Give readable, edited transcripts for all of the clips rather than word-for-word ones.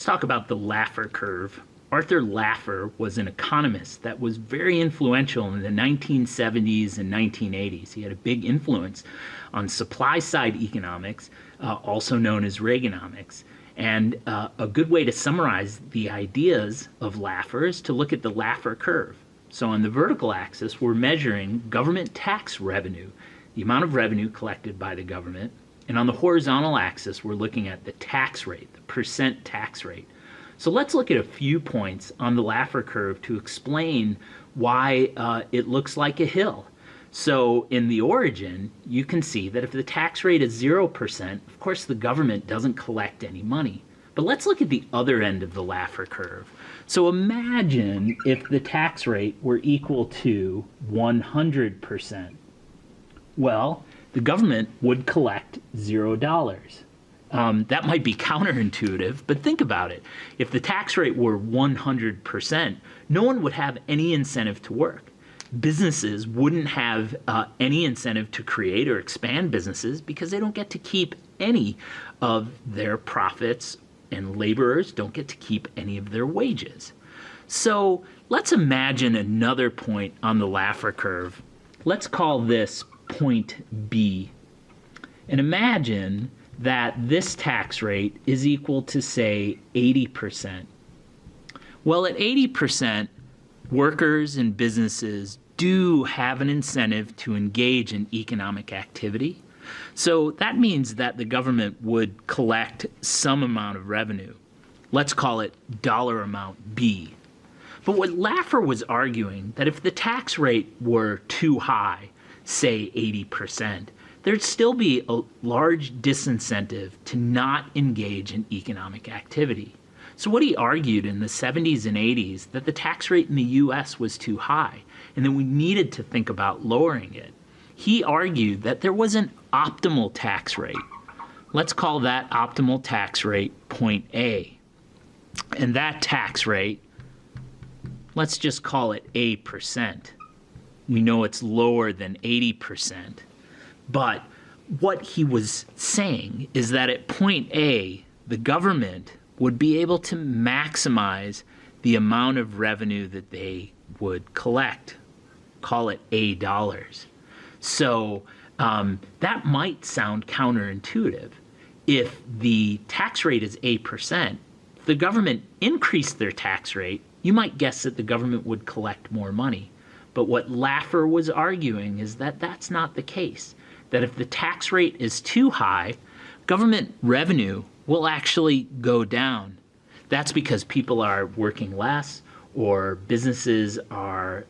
talk about the Laffer Curve. Arthur Laffer was an economist that was very influential in the 1970s and 1980s. He had a big influence on supply-side economics, also known as Reaganomics. And a good way to summarize the ideas of Laffer is to look at the Laffer Curve. So on the vertical axis, we're measuring government tax revenue, the amount of revenue collected by the government. And on the horizontal axis, we're looking at the tax rate, the percent tax rate. So let's look at a few points on the Laffer curve to explain why it looks like a hill. So in the origin, you can see that if the tax rate is 0%, of course the government doesn't collect any money. But let's look at the other end of the Laffer curve. So imagine if the tax rate were equal to 100%. Well, the government would collect $0. That might be counterintuitive, but think about it. If the tax rate were 100%, no one would have any incentive to work. Businesses wouldn't have any incentive to create or expand businesses because they don't get to keep any of their profits, and laborers don't get to keep any of their wages. So let's imagine another point on the Laffer curve. Let's call this point B. And imagine that this tax rate is equal to, say, 80%. Well, at 80%, workers and businesses do have an incentive to engage in economic activity. So that means that the government would collect some amount of revenue. Let's call it dollar amount B. But what Laffer was arguing, that if the tax rate were too high, say 80%, there'd still be a large disincentive to not engage in economic activity. So what he argued in the 70s and 80s, that the tax rate in the US was too high and that we needed to think about lowering it. He argued that there was an optimal tax rate. Let's call that optimal tax rate point A. And that tax rate, let's just call it A%. We know it's lower than 80%. But what he was saying is that at point A, the government would be able to maximize the amount of revenue that they would collect. Call it A dollars. So that might sound counterintuitive. If the tax rate is 8%, if the government increased their tax rate, you might guess that the government would collect more money. But what Laffer was arguing is that that's not the case. That if the tax rate is too high, government revenue will actually go down. That's because people are working less, or businesses are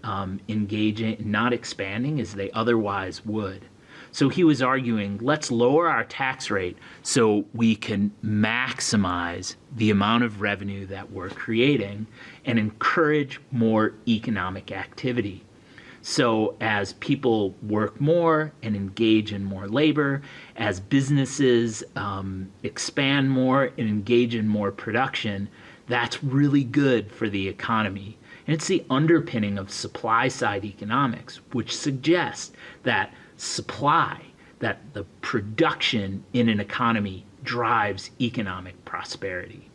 engaging, not expanding as they otherwise would. So he was arguing, let's lower our tax rate so we can maximize the amount of revenue that we're creating and encourage more economic activity. So as people work more and engage in more labor, as businesses expand more and engage in more production, that's really good for the economy. And it's the underpinning of supply-side economics, which suggests that supply, that the production in an economy drives economic prosperity.